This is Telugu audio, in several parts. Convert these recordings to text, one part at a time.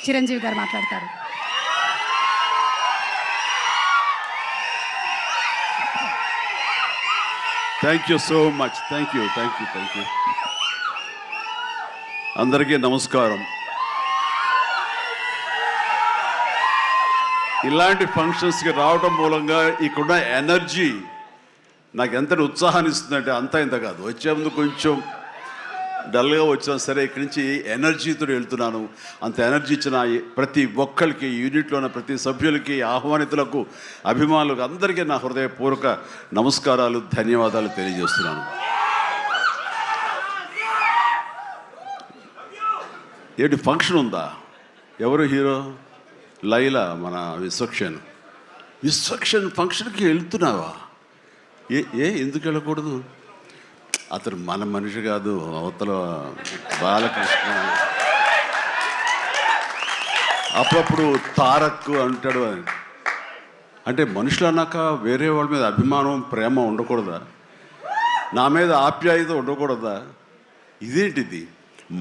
చిరంజీవి గారు మాట్లాడతారు. Thank you so much. Thank you. అందరికీ నమస్కారం. ఇలాంటి ఫంక్షన్స్కి రావడం మూలంగా ఇక్కడున్న ఎనర్జీ నాకు ఎంత ఉత్సాహాన్ని ఇస్తుందంటే అంతా ఇంత కాదు. వచ్చే ముందు కొంచెం డల్గా వచ్చినా సరే ఇక్కడి నుంచి ఎనర్జీతో వెళ్తున్నాను. అంత ఎనర్జీ ఇచ్చిన ప్రతి ఒక్కరికి, యూనిట్లో ఉన్న ప్రతి సభ్యులకి, ఆహ్వానితులకు, అభిమానులకు అందరికీ నా హృదయపూర్వక నమస్కారాలు, ధన్యవాదాలు తెలియజేస్తున్నాను. ఏంటి ఫంక్షన్ ఉందా? ఎవరు హీరో? లైలా, మన విశ్వక్షన్ ఫంక్షన్కి వెళ్తున్నావా? ఎందుకు వెళ్ళకూడదు? అతను మన మనిషి కాదు, అవతల బాలకృష్ణ. అప్పుడప్పుడు తారక్ అంటాడు. అంటే మనుషులు అన్నాక వేరే వాళ్ళ మీద అభిమానం, ప్రేమ ఉండకూడదా? నా మీద ఆప్యాయత ఉండకూడదా? ఇదేంటిది?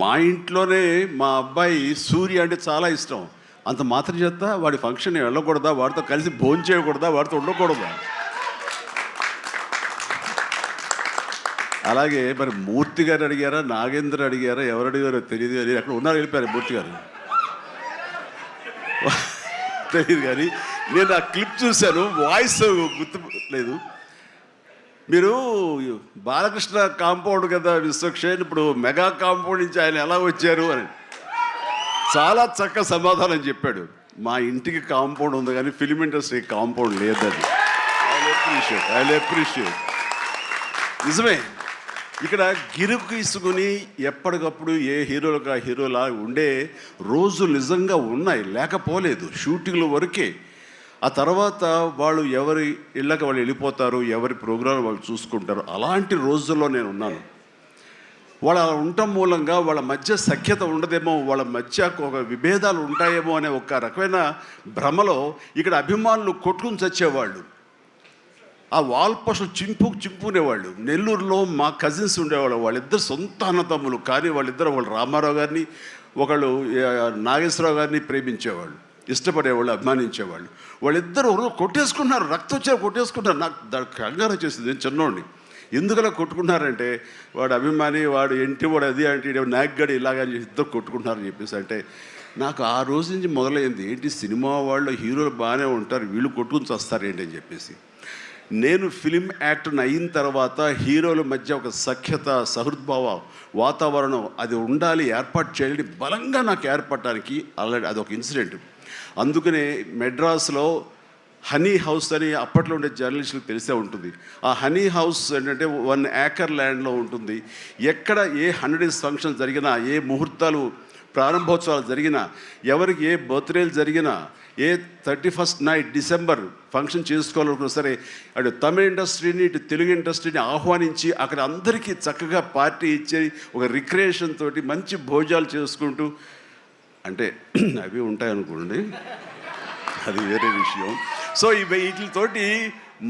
మా ఇంట్లోనే మా అబ్బాయి సూర్య అంటే చాలా ఇష్టం. అంత మాత్రం చేత వాడి ఫంక్షన్ వెళ్ళకూడదా? వాడితో కలిసి భోజనం చేయకూడదా? వాడితో ఉండకూడదా? అలాగే మరి మూర్తి గారు అడిగారా, నాగేంద్ర అడిగారా, ఎవరు అడిగారో తెలియదు. కానీ అక్కడ ఉన్నారు, వెళ్ళిపోయారు మూర్తి గారు. తెలియదు కానీ నేను ఆ క్లిప్ చూశాను, వాయిస్ గుర్తు లేదు. మీరు బాలకృష్ణ కాంపౌండ్ కదా విశ్వక్సేన్, ఇప్పుడు మెగా కాంపౌండ్ నుంచి ఆయన ఎలా వచ్చారు అని చాలా చక్కగా సమాధానం చెప్పాడు. మా ఇంటికి కాంపౌండ్ ఉంది కానీ ఫిలిం ఇండస్ట్రీ కాంపౌండ్ లేదని. I appreciate. నిజమే, ఇక్కడ గిరుకు ఇసుకుని ఎప్పటికప్పుడు ఏ హీరోలకు ఆ హీరోలా ఉండే రోజులు నిజంగా ఉన్నాయి, లేకపోలేదు. షూటింగ్ల వరకే. ఆ తర్వాత వాళ్ళు ఎవరి ఇళ్ళకి వాళ్ళు వెళ్ళిపోతారు, ఎవరి ప్రోగ్రాం వాళ్ళు చూసుకుంటారు. అలాంటి రోజుల్లో నేను ఉన్నాను. వాళ్ళు అలా ఉండటం మూలంగా వాళ్ళ మధ్య సఖ్యత ఉండదేమో, వాళ్ళ మధ్య ఒక విభేదాలు ఉంటాయేమో అనే ఒక రకమైన భ్రమలో ఇక్కడ అభిమానులు కొట్టుకుని చచ్చేవాళ్ళు. ఆ వాల్ పోస్టులు చింపుకునేవాళ్ళు. నెల్లూరులో మా కజిన్స్ ఉండేవాళ్ళు. వాళ్ళిద్దరు సొంత అన్నతమ్ములు, కానీ వాళ్ళిద్దరు వాళ్ళు రామారావు గారిని, ఒకళ్ళు నాగేశ్వరరావు గారిని ప్రేమించేవాళ్ళు, ఇష్టపడేవాళ్ళు, అభిమానించేవాళ్ళు. వాళ్ళిద్దరు కొట్టేసుకున్నారు, రక్తం వచ్చే కొట్టేసుకున్నారు. నాకు దానికి కంగారు వచ్చేసింది. నేను చిన్నోడిని. ఎందుకలా కొట్టుకున్నారంటే వాడు అభిమాని, వాడు ఎంటి, వాడు అది అంటే నాగ్గడి ఇలాగని ఇద్దరు కొట్టుకుంటున్నారని చెప్పేసి. అంటే నాకు ఆ రోజు నుంచి మొదలైంది, ఏంటి సినిమా వాళ్ళు హీరోలు బాగానే ఉంటారు, వీళ్ళు కొట్టుకుని వస్తారేంటి అని చెప్పేసి. నేను ఫిలిం యాక్టర్ని అయిన తర్వాత హీరోల మధ్య ఒక సఖ్యత, సహృద్భావ వాతావరణం అది ఉండాలి, ఏర్పాటు చేయాలి బలంగా నాకు ఏర్పడటానికి ఆల్రెడీ అదొక ఇన్సిడెంట్. అందుకనే మెడ్రాస్లో హనీ హౌస్ అని అప్పట్లో ఉండే జర్నలిస్టులకు తెలిసే ఉంటుంది. ఆ హనీ హౌస్ ఏంటంటే 1 acre ల్యాండ్లో ఉంటుంది. ఎక్కడ ఏ 100 days ఫంక్షన్ జరిగినా, ఏ ముహూర్తాలు ప్రారంభోత్సవాలు జరిగినా, ఎవరికి ఏ బర్త్డేలు జరిగినా, ఏ 31st night డిసెంబర్ ఫంక్షన్ చేసుకోవాలనుకున్నా సరే అటు తమిళ ఇండస్ట్రీని, ఇటు తెలుగు ఇండస్ట్రీని ఆహ్వానించి అక్కడ అందరికీ చక్కగా పార్టీ ఇచ్చి ఒక రిక్రియేషన్ తోటి మంచి భోజనాలు చేసుకుంటూ, అంటే అవి ఉంటాయనుకోండి, అది వేరే విషయం. సో వీటితోటి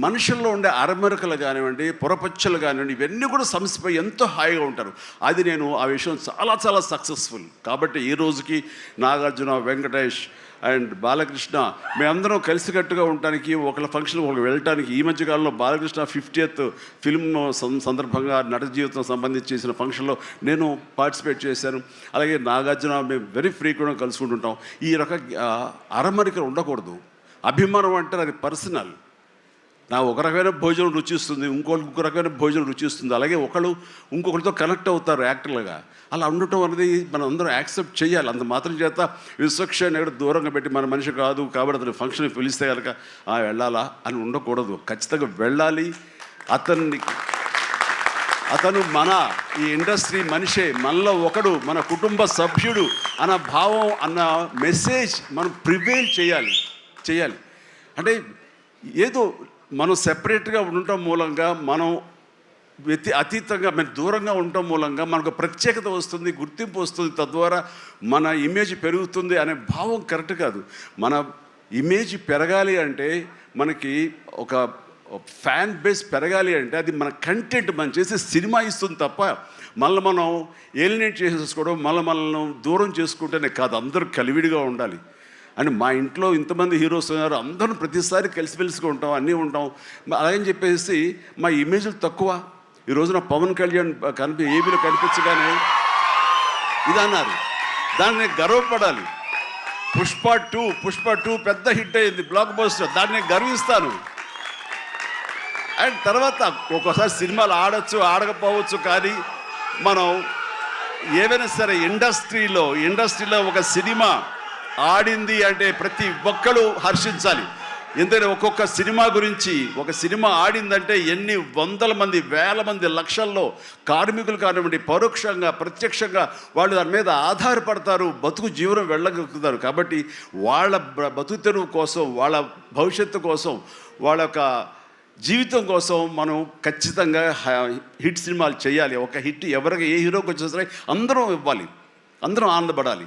మనుషుల్లో ఉండే అరమరకలు కానివ్వండి, పొరపచ్చలు కానివ్వండి, ఇవన్నీ కూడా సమసిపోయి ఎంతో హాయిగా ఉంటారు. అది నేను ఆ విషయం చాలా సక్సెస్ఫుల్. కాబట్టి ఈ రోజుకి నాగార్జున, వెంకటేష్ అండ్ బాలకృష్ణ మేమందరం కలిసికట్టుగా ఉండటానికి, ఒకళ్ళ ఫంక్షన్ ఒకళ్ళు వెళ్ళటానికి, ఈ మధ్యకాలంలో బాలకృష్ణ 50th ఫిల్మ్ సందర్భంగా నట జీవితం సంబంధించి చేసిన ఫంక్షన్లో నేను పార్టిసిపేట్ చేశాను. అలాగే నాగార్జున మేము వెరీ ఫ్రీక్వెంట్గా కలుసుకుంటుంటాం. ఈ అరమరికలు ఉండకూడదు. అభిమానం అంటే అది పర్సనల్. నా ఒక రకమైన భోజనం రుచిస్తుంది, ఇంకొక రకమైన భోజనం రుచిస్తుంది. అలాగే ఒకళ్ళు ఇంకొకరితో కనెక్ట్ అవుతారు యాక్టర్లుగా. అలా ఉండటం అనేది మనం అందరం యాక్సెప్ట్ చేయాలి. అంత మాత్రం చేత విశ్వక్సేన్ ఎక్కడ దూరంగా పెట్టి మన మనిషి కాదు కాబట్టి అతను ఫంక్షన్కి పిలిస్తే కనుక వెళ్ళాలా అని ఉండకూడదు. ఖచ్చితంగా వెళ్ళాలి. అతను మన ఈ ఇండస్ట్రీ మనిషే, మనలో ఒకడు, మన కుటుంబ సభ్యుడు అన్న భావం, అన్న మెసేజ్ మనం ప్రివేల్ చేయాలి. అంటే ఏదో మనం సెపరేట్గా ఉండటం మూలంగా, మనం అతీతంగా మనం దూరంగా ఉండటం మూలంగా మనకు ప్రత్యేకత వస్తుంది, గుర్తింపు వస్తుంది, తద్వారా మన ఇమేజ్ పెరుగుతుంది అనే భావం కరెక్ట్ కాదు. మన ఇమేజ్ పెరగాలి అంటే, మనకి ఒక ఫ్యాన్ బేస్ పెరగాలి అంటే అది మన కంటెంట్, మనం చేసే సినిమా ఇస్తుంది తప్ప మళ్ళీ మనం ఏలినేట్ చేసేసుకోవడం, మనల్ని దూరం చేసుకుంటేనే కాదు, అందరూ కలివిడిగా ఉండాలి. అని మా ఇంట్లో ఇంతమంది హీరోస్ ఉన్నారు, అందరూ ప్రతిసారి కలిసిమెలిసిగా ఉంటాం, అన్నీ ఉంటాం. అలాగని చెప్పేసి మా ఇమేజ్లు తక్కువ. ఈ రోజున పవన్ కళ్యాణ్ ఏబీలో కనిపించగానే ఇది అన్నారు, దాన్ని గర్వపడాలి. పుష్ప టూ పెద్ద హిట్ అయింది, బ్లాక్ బస్టర్, దాన్ని గర్విస్తాను. అండ్ తర్వాత ఒక్కోసారి సినిమాలు ఆడచ్చు ఆడకపోవచ్చు, కానీ మనం ఏదైనా సరే ఇండస్ట్రీలో ఒక సినిమా ఆడింది అంటే ప్రతి ఒక్కరు హర్షించాలి. ఎందుకంటే ఒక్కొక్క సినిమా గురించి, ఒక సినిమా ఆడిందంటే ఎన్ని వందల మంది, వేల మంది, లక్షల్లో కార్మికులు కానివ్వండి, పరోక్షంగా ప్రత్యక్షంగా వాళ్ళు దాని మీద ఆధారపడతారు, బతుకు జీవనం వెళ్ళగలుగుతారు. కాబట్టి వాళ్ళ బతుకు తెరువు కోసం, వాళ్ళ భవిష్యత్తు కోసం, వాళ్ళ యొక్క జీవితం కోసం మనం ఖచ్చితంగా హిట్ సినిమాలు చేయాలి. ఒక హిట్ ఎవరికి ఏ హీరోకి వచ్చినా సరే అందరం ఇవ్వాలి, అందరం ఆనందపడాలి.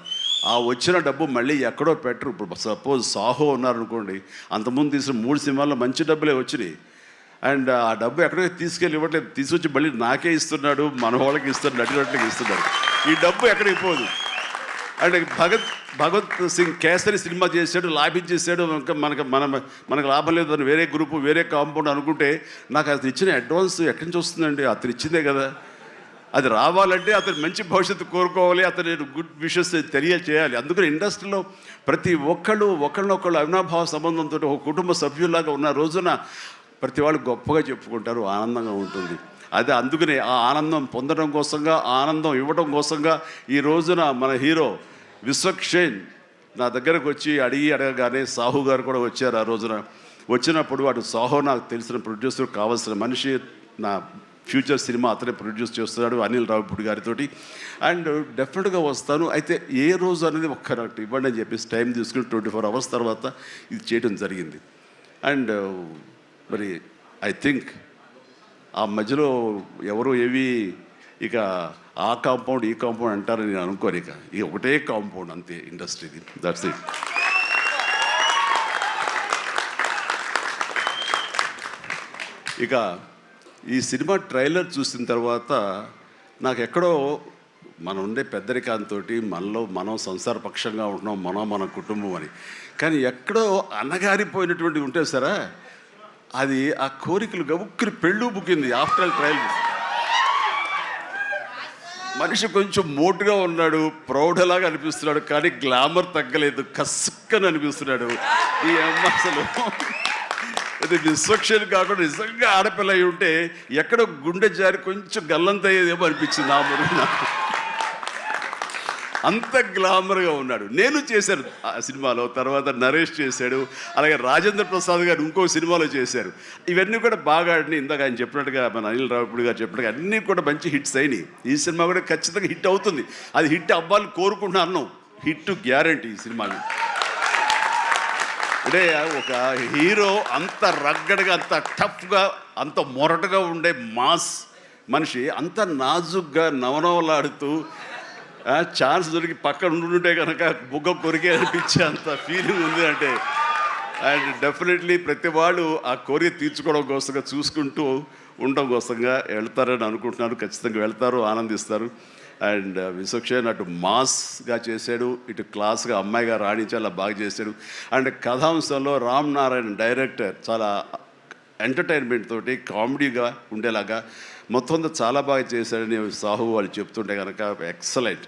ఆ వచ్చిన డబ్బు మళ్ళీ ఎక్కడో పెట్టరు. ఇప్పుడు సపోజ్ సాహో ఉన్నారనుకోండి, అంతకుముందు తీసిన 3 సినిమాల్లో మంచి డబ్బులే వచ్చినాయి. అండ్ ఆ డబ్బు ఎక్కడో తీసుకెళ్ళి ఇవ్వట్లేదు, తీసుకొచ్చి మళ్ళీ నాకే ఇస్తున్నాడు, మన వాళ్ళకి ఇస్తున్నాడు, నటినట్లకి ఇస్తున్నాడు. ఈ డబ్బు ఎక్కడికి పోదు. అండ్ భగత్ సింగ్ కేసరి సినిమా చేశాడు, లాభించేసాడు, ఇంకా మనకు లాభం లేదు అని వేరే గ్రూపు, వేరే కాంపౌండ్ అనుకుంటే, నాకు అతను ఇచ్చిన అడ్వాన్స్ ఎక్కడి నుంచి వస్తుందండి? అతను ఇచ్చిందే కదా. అది రావాలంటే అతను మంచి భవిష్యత్తు కోరుకోవాలి, అతను గుడ్ విషెస్ తెలియచేయాలి. అందుకని ఇండస్ట్రీలో ప్రతి ఒక్కళ్ళు ఒకళ్ళనొకళ్ళు అవినాభావ సంబంధంతో ఒక కుటుంబ సభ్యుల్లాగా ఉన్న రోజున ప్రతి వాళ్ళు గొప్పగా చెప్పుకుంటారు, ఆనందంగా ఉంటుంది. అదే అందుకనే ఆ ఆనందం పొందడం కోసంగా, ఆనందం ఇవ్వడం కోసంగా ఈ రోజున మన హీరో విశ్వక్షేణ్ నా దగ్గరకు వచ్చి అడగగానే సాహు గారు కూడా వచ్చారు. ఆ రోజున వచ్చినప్పుడు అటు సాహు నాకు తెలిసిన ప్రొడ్యూసర్, కావాల్సిన మనిషి, నా ఫ్యూచర్ సినిమా అతనే ప్రొడ్యూస్ చేస్తున్నాడు అనిల్ రావిపూడి గారితో. అండ్ డెఫినెట్గా వస్తాను, అయితే ఏ రోజు అనేది ఒక్కటి ఇవ్వండి అని చెప్పేసి టైం తీసుకుని 24 hours తర్వాత ఇది చేయడం జరిగింది. అండ్ మరి ఐ థింక్ ఆ మధ్యలో ఎవరు ఏవి ఇక ఆ కాంపౌండ్ ఈ కాంపౌండ్ అంటారని నేను అనుకోను. ఇక ఒకటే కాంపౌండ్ అంతే ఇండస్ట్రీది, దట్స్ ఇట్. ఇక ఈ సినిమా ట్రైలర్ చూసిన తర్వాత నాకు ఎక్కడో మనం ఉండే పెద్దరికాంతో మనం సంసారపక్షంగా ఉంటున్నాం, మన కుటుంబం అని, కానీ ఎక్కడో అన్నగారిపోయినటువంటి ఉంటే సరే అది ఆ కోరికలు గబుక్కుని పెళ్ళు బుక్కింది. ఆఫ్టర్ ఆల్ ట్రైలర్ మనిషి కొంచెం మోటుగా ఉన్నాడు, ప్రౌఢలాగా అనిపిస్తున్నాడు, కానీ గ్లామర్ తగ్గలేదు, కసుక్కని అనిపిస్తున్నాడు. ఈ అమ్మ అసలు అది విశ్వక్షేణ్ కాకుండా నిజంగా ఆడపిల్ల అయి ఉంటే ఎక్కడో గుండె జారి కొంచెం గల్లంత అయ్యేదేమో అనిపించింది ఆ మురుగు నాకు. అంత గ్లామర్గా ఉన్నాడు. నేను చేశాను ఆ సినిమాలో, తర్వాత నరేష్ చేశాడు, అలాగే రాజేంద్ర ప్రసాద్ గారు ఇంకో సినిమాలో చేశారు. ఇవన్నీ కూడా బాగా ఆడినాయి. ఇందాక ఆయన చెప్పినట్టుగా, మన అనిల్ రావిపూడి గారు చెప్పినట్టుగా అన్నీ కూడా మంచి హిట్స్ అయినాయి. ఈ సినిమా కూడా ఖచ్చితంగా హిట్ అవుతుంది. అది హిట్ అవ్వాలని కోరుకుంటున్నాను. హిట్ గ్యారంటీ ఈ సినిమాని. అంటే ఒక హీరో అంత రగ్గడగా, అంత టఫ్గా, అంత మొరటుగా ఉండే మాస్ మనిషి అంత నాజుగ్గా నవనవలాడుతూ ఛాన్స్ దొరికి పక్కన ఉండుంటే కనుక బుగ్గ కొరికే అనిపించే అంత ఫీలింగ్ ఉంది. అంటే అండ్ డెఫినెట్లీ ప్రతి వాళ్ళు ఆ కోరిక తీర్చుకోవడం కోసంగా, చూసుకుంటూ ఉండడం కోసంగా వెళ్తారని అనుకుంటున్నారు. ఖచ్చితంగా వెళ్తారు, ఆనందిస్తారు. అండ్ విశ్వక్షేణ్ అటు మాస్గా చేశాడు, ఇటు క్లాస్గా అమ్మాయిగా రాణించేలా బాగా చేశాడు. అండ్ కథాంశంలో రామ్ నారాయణ డైరెక్టర్ చాలా ఎంటర్టైన్మెంట్ తోటి కామెడీగా ఉండేలాగా మొత్తం అంతా చాలా బాగా చేశాడని సాహు వాళ్ళు చెప్తుంటే కనుక ఎక్సలెంట్.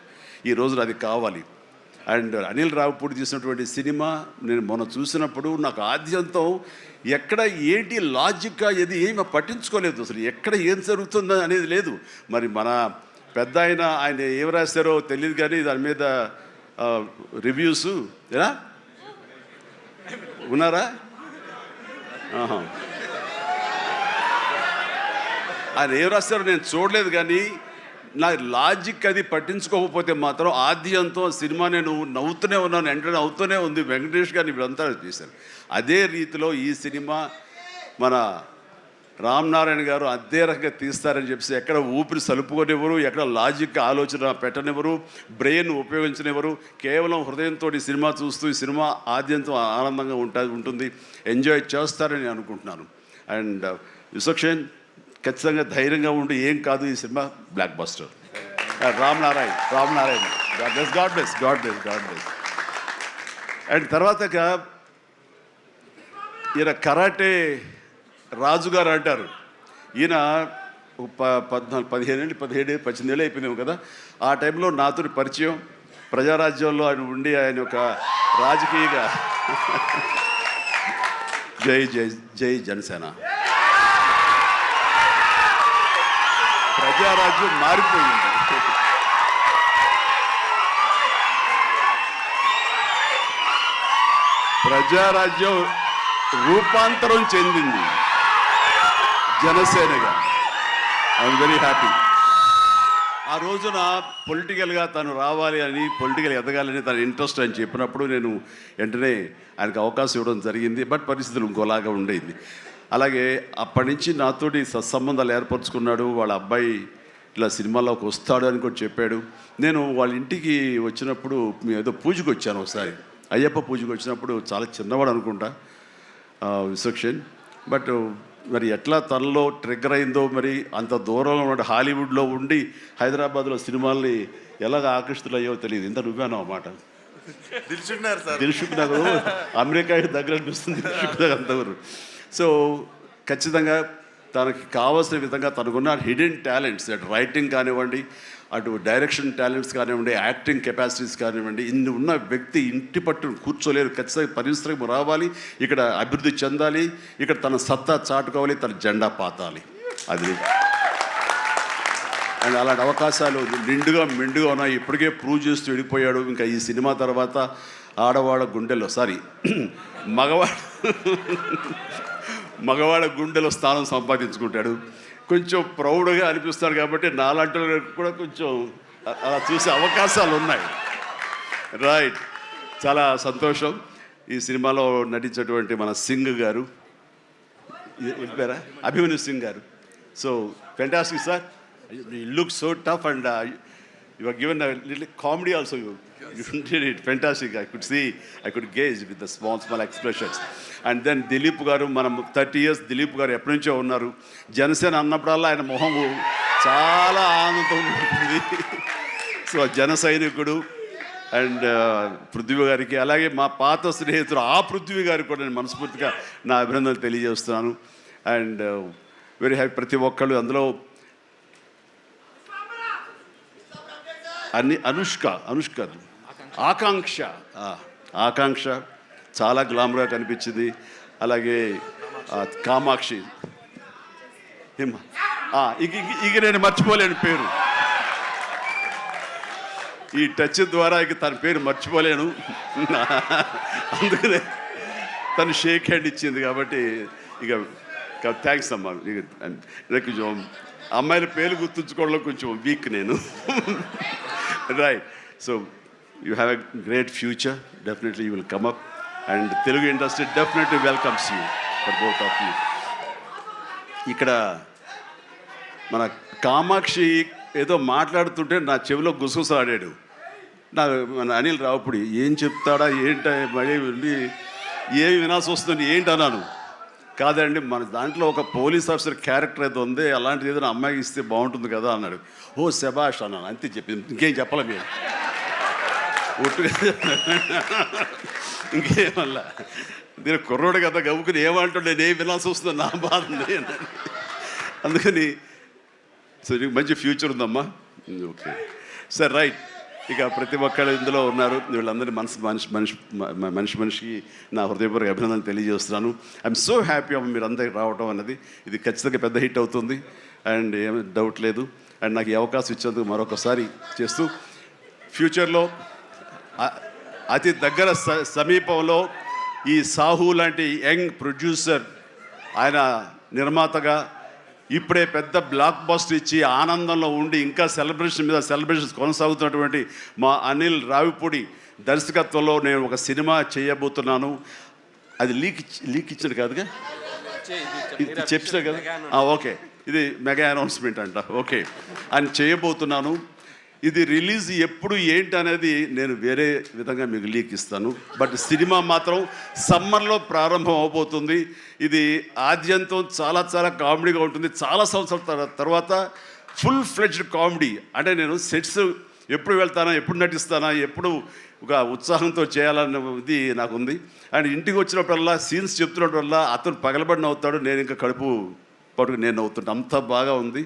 ఈ రోజున అది కావాలి. అండ్ అనిల్ రావిపూడి తీసినటువంటి సినిమా నేను మొన్న చూసినప్పుడు నాకు ఆద్యంతం ఎక్కడ ఏంటి లాజిక్గా ఏమి పట్టించుకోలేదు. అసలు ఎక్కడ ఏం జరుగుతుందో అనేది లేదు. మరి మన పెద్ద ఆయన ఏం రాశారో తెలియదు, కానీ దాని మీద రివ్యూస్ ఎలా ఉన్నారా? ఆయన ఏం రాస్తారో నేను చూడలేదు, కానీ నా లాజిక్ అది పట్టించుకోకపోతే మాత్రం ఆద్యంతో సినిమా నేను నవ్వుతూనే ఉన్నాను, ఎంటర్ అవుతూనే ఉంది. వెంకటేష్ గారిని వీళ్ళంతా చేశారు. అదే రీతిలో ఈ సినిమా మన రామ్ నారాయణ గారు అదే రకంగా తీస్తారని చెప్పేసి ఎక్కడ ఊపిరి సలుపుకొనివ్వరు, ఎక్కడ లాజిక్ ఆలోచన పెట్టనివ్వరు, బ్రెయిన్ ఉపయోగించనివ్వరు. కేవలం హృదయంతో ఈ సినిమా చూస్తూ ఈ సినిమా ఆద్యంతో ఆనందంగా ఉంటుంది, ఎంజాయ్ చేస్తారని అనుకుంటున్నాను. అండ్ విశ్వక్షేణ్ ఖచ్చితంగా ధైర్యంగా ఉండి, ఏం కాదు, ఈ cinema block buster. Ram Narayana God bless. And తర్వాత ఈయన కరాటే రాజుగారు అంటారు. ఈయన 18 ఏళ్ళు అయిపోయిందేమో కదా. ఆ టైంలో నాతో పరిచయం, ప్రజారాజ్యంలో ఆయన ఉండి ఆయన ఒక రాజకీయగా జై జనసేన, ప్రజారాజ్యం మారిపోయింది. ప్రజారాజ్యం రూపాంతరం చెందింది జనసేనగా. I'm very happy. ఆ రోజున పొలిటికల్గా తను రావాలి అని, పొలిటికల్ ఎదగాలని తన ఇంట్రెస్ట్ అని చెప్పినప్పుడు నేను వెంటనే ఆయనకు అవకాశం ఇవ్వడం జరిగింది. బట్ పరిస్థితులు ఇంకోలాగా ఉండేది. అలాగే అప్పటి నుంచి నాతోటి సత్సంబంధాలు ఏర్పరచుకున్నాడు. వాళ్ళ అబ్బాయి ఇలా సినిమాలోకి వస్తాడు అని కూడా చెప్పాడు. నేను వాళ్ళ ఇంటికి వచ్చినప్పుడు ఏదో పూజకు వచ్చాను ఒకసారి, అయ్యప్ప పూజకు వచ్చినప్పుడు. చాలా చిన్నవాడు అనుకుంటా విశ్వక్సేన్. బట్ మరి ఎట్లా తనలో ట్రిగ్గర్ అయిందో, మరి అంత దూరంలో ఉన్న హాలీవుడ్లో ఉండి హైదరాబాద్లో సినిమాల్ని ఎలాగ ఆకర్షితులయ్యో తెలియదు. ఇంత నువ్వేనో అన్నమాట. దిల్షుక్ నగర్ అమెరికా దగ్గర అనిపిస్తుంది దిల్షుక్ నగర్ అంతవరకు. సో ఖచ్చితంగా తనకి కావాల్సిన విధంగా తనకున్న హిడెన్ టాలెంట్స్, అటు రైటింగ్ కానివ్వండి, అటు డైరెక్షన్ టాలెంట్స్ కానివ్వండి, యాక్టింగ్ కెపాసిటీస్ కానివ్వండి, ఇన్ని ఉన్న వ్యక్తి ఇంటి పట్టును కూర్చోలేరు. ఖచ్చితంగా పరిశ్రమ రావాలి, ఇక్కడ అభివృద్ధి చెందాలి, ఇక్కడ తన సత్తా చాటుకోవాలి, తన జెండా పాతాలి. అది అండ్ అలాంటి అవకాశాలు నిండుగా మెండుగా ఉన్నాయి. ఇప్పటికే ప్రూవ్ చేస్తూ వెళ్ళిపోయాడు. ఇంకా ఈ సినిమా తర్వాత ఆడవాళ్ళ గుండెల్లో మగవాళ్ళ గుండెలో స్థానం సంపాదించుకుంటాడు. కొంచెం ప్రౌడ్గా అనిపిస్తాడు. కాబట్టి నాలాంటి కూడా కొంచెం అలా చూసే అవకాశాలు ఉన్నాయి. రైట్, చాలా సంతోషం. ఈ సినిమాలో నటించేటువంటి మన సింగ్ గారు, వెళ్ళిపోయారా, అభిమన్యు సింగ్ గారు. So fantastic sir, you look so tough and you are given a little comedy also. You did it fantastic. I could gauge with the small expressions. And then Dilip గారు, మనం 30 years దిలీప్ గారు ఎప్పటి నుంచో ఉన్నారు. జనసేన అన్నప్పుడల్లా ఆయన మొహం చాలా ఆనందంతో ఉంటుంది. సో జన సైనికుడు. అండ్ పృథ్వీ గారికి, అలాగే మా పాత స్నేహితుడు ఆ పృథ్వీ గారికి కూడా నేను మనస్ఫూర్తిగా నా అభినందనలు తెలియజేస్తున్నాను. And very happy. ప్రతి ఒక్కళ్ళు అందులో అనుష్క ఆకాంక్ష చాలా గ్లామర్గా కనిపించింది. అలాగే కామాక్షి, ఇక నేను మర్చిపోలేను పేరు. ఈ టచ్ ద్వారా ఇక తన పేరు మర్చిపోలేను. అందుకనే తను షేక్ హ్యాండ్ ఇచ్చింది. కాబట్టి ఇక థ్యాంక్స్ అమ్మా. కొంచెం అమ్మాయిల పేరు గుర్తుంచుకోవడంలో కొంచెం వీక్ నేను. Right. So you have a great future. Definitely you will come up and Telugu industry definitely welcomes you for both of you. ఇక్కడ మన కామాక్షి ఏదో మాట్లాడుతుంటే నా చెవిలో గుసగుసలాడాడు. మన అనిల్ రావుపూడి ఏం చెప్తాడా ఏంట, మళ్ళీ ఏమి వినాల్సి వస్తుంది ఏంటి అన్నాను. కాదండి, మన దాంట్లో ఒక పోలీస్ ఆఫీసర్ క్యారెక్టర్ ఏదో ఉంది, అలాంటిది ఏదైనా అమ్మాయికి ఇస్తే బాగుంటుంది కదా అన్నాడు. ఓ శబాష్ అన్నాను, అంతే చెప్పింది. ఇంకేం చెప్పలే మీరు ఒట్టుగా, ఇంకేమల్లా. నేను కుర్రోడు కదా గవ్వుకుని ఏమంటుండే, నేను వినాల్సి వస్తుంది, నా బాధ. అందుకని సో నీకు మంచి ఫ్యూచర్ ఉందమ్మా. Okay sir, right. ఇక ప్రతి ఒక్కళ్ళు ఇందులో ఉన్నారు. వీళ్ళందరినీ మనిషికి నా హృదయపూర్వక అభినందనలు తెలియజేస్తున్నాను. ఐఎమ్ సో హ్యాపీ అమ్మ మీరు అందరికి రావడం అన్నది. ఇది ఖచ్చితంగా పెద్ద హిట్ అవుతుంది అండ్ ఏమీ డౌట్ లేదు. అండ్ నాకు ఈ అవకాశం ఇచ్చేందుకు మరొకసారి చేస్తూ, ఫ్యూచర్లో అతి దగ్గర సమీపంలో ఈ సాహు లాంటి యంగ్ ప్రొడ్యూసర్, ఆయన నిర్మాతగా ఇప్పుడే పెద్ద బ్లాక్ బస్టర్ ఇచ్చి ఆనందంలో ఉండి ఇంకా సెలబ్రేషన్స్ కొనసాగుతున్నటువంటి మా అనిల్ రావిపూడి దర్శకత్వంలో నేను ఒక సినిమా చేయబోతున్నాను. అది లీక్ ఇచ్చాడు కాదుగా, చెప్పినా కదా. ఓకే, ఇది మెగా అనౌన్స్మెంట్ అంట. ఓకే, అని చేయబోతున్నాను. ఇది రిలీజ్ ఎప్పుడు ఏంటి అనేది నేను వేరే విధంగా మీకు లీక్ ఇస్తాను. బట్ సినిమా మాత్రం సమ్మర్లో ప్రారంభం అవబోతుంది. ఇది ఆద్యంతం చాలా చాలా కామెడీగా ఉంటుంది. చాలా సంవత్సరాల తర్వాత ఫుల్ ఫ్లెడ్జ్డ్ కామెడీ. అంటే నేను సెట్స్ ఎప్పుడు వెళ్తానా, ఎప్పుడు నటిస్తానా, ఎప్పుడు ఒక ఉత్సాహంతో చేయాలన్న ఇది నాకు ఉంది. అండ్ ఇంటికి వచ్చినప్పుడల్లా సీన్స్ చెప్తున్నప్పుడల్లా అతను పగలబడి నవ్వుతాడు, నేను ఇంకా కడుపు పట్టుకుని నేను నవ్వుతుంటా. అంత బాగా ఉంది.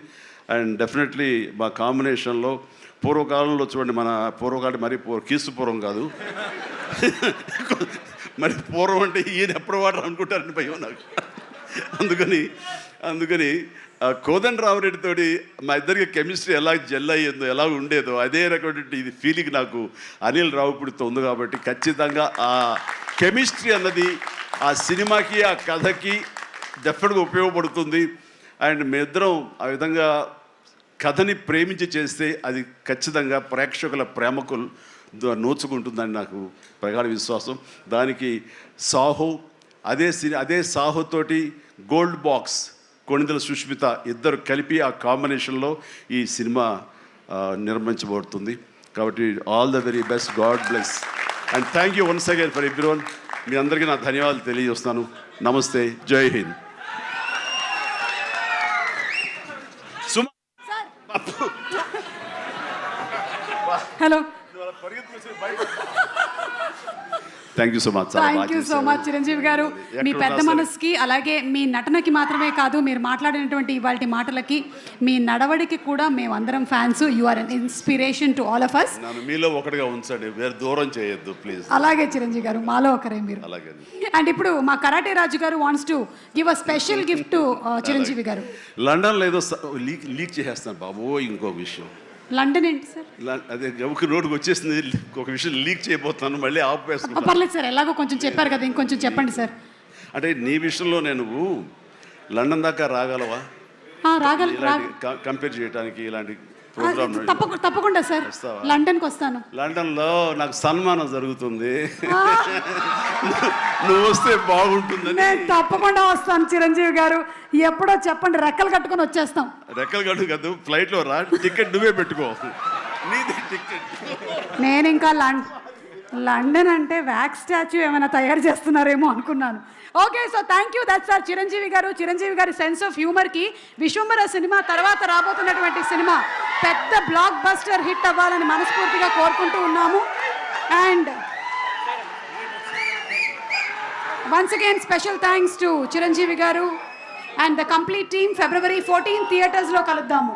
అండ్ డెఫినెట్లీ మా కాంబినేషన్లో పూర్వకాలంలో చూడండి, మన పూర్వకాలం మరీ కీసు పూర్వం కాదు, మరి పూర్వం అంటే ఈయన ఎప్పుడు వాడరు అనుకుంటారని భయం నాకు. అందుకని కోదండరామరెడ్డితోటి మా ఇద్దరికి కెమిస్ట్రీ ఎలా జెల్ అయ్యేదో, ఎలా ఉండేదో అదే రకమైనటువంటి ఇది ఫీలింగ్ నాకు అనిల్ రావుపూడితో ఉంది. కాబట్టి ఖచ్చితంగా ఆ కెమిస్ట్రీ అన్నది ఆ సినిమాకి, ఆ కథకి డెఫినెట్గా ఉపయోగపడుతుంది. అండ్ మేమిద్దరం ఆ విధంగా కథని ప్రేమించి చేస్తే అది ఖచ్చితంగా ప్రేక్షకుల ప్రేమకు నోచుకుంటుందని నాకు ప్రగాఢ విశ్వాసం. దానికి సాహో, అదే సాహోతోటి గోల్డ్ బాక్స్ కొణిదెల సుష్మిత ఇద్దరు కలిపి ఆ కాంబినేషన్లో ఈ సినిమా నిర్మించబడుతుంది. కాబట్టి all the very best, god bless and thank you once again for everyone. మీ అందరికీ నా ధన్యవాదాలు తెలియజేస్తున్నాను. నమస్తే, జై Hind. Hello, thank you so much. Thank you so much Chiranjeevi గారు. మీ పెద్ద మనసుకి, అలాగే మీ నటనకి మాత్రమే కాదు, మీరు మాట్లాడినటువంటి ఇవాళ మాటలకి, మీ నడవడికి కూడా మేమందరం fans. You are an inspiration to all of us. నన్ను మీలో ఒకటిగా ఉంచండి, వేరే దూరం చేయొద్దు ప్లీజ్. అలాగే చిరంజీవి గారు, మాలో ఒకరే మీరు. అలాగే. అండ్ ఇప్పుడు మా కరాటే రాజు గారు wants to give a special gift to Chiranjeevi గారు. లండన్లో ఏదో లీక్ చేసేస్తాను బాబు. ఇంకొక విషయం, లండన్ ఏంటి సార్? అదే ఒక రోడ్డుకి వచ్చేసింది, ఒక విషయం లీక్ చేయబోతున్నాను, మళ్ళీ ఆపేస్తున్నాను. పర్లేదు సార్, ఎలాగో కొంచెం చెప్పారు కదా, ఇంకొంచెం చెప్పండి సార్. అంటే నీ విషయంలో నేను లండన్ దాకా రాగలవా? కంపేర్ చేయడానికి ఇలాంటి ప్రోగ్రామ్? తప్పకుండా సార్, లండన్కి వస్తాను. లండన్లో నాకు సన్మానం జరుగుతుంది, నువ్వు వస్తే బాగుంటుందని. నేను తప్పకుండా వస్తాను చిరంజీవి గారు, ఎప్పుడో చెప్పండి, రెక్కలు కట్టుకొని వచ్చేస్తాం. రెక్కలు కట్టు కాదు, ఫ్లైట్లో రా, టికెట్ నువ్వే పెట్టుకో, నీది టికెట్. నేను ఇంకా లండన్ అంటే వ్యాక్స్ స్టాచ్యూ ఏమైనా తయారు చేస్తున్నారేమో అనుకున్నాను. Okay, so thank you, that's our Chiranjeevi గారు. చిరంజీవి గారి సెన్స్ ఆఫ్ హ్యూమర్కి విశ్వంబర సినిమా తర్వాత రాబోతున్నటువంటి సినిమా పెద్ద బ్లాక్ బస్టర్ హిట్ అవ్వాలని మనస్ఫూర్తిగా కోరుకుంటూ ఉన్నాము. And once again special thanks to Chiranjeevi గారు and the complete team. February 14 థియేటర్స్లో కలుద్దాము.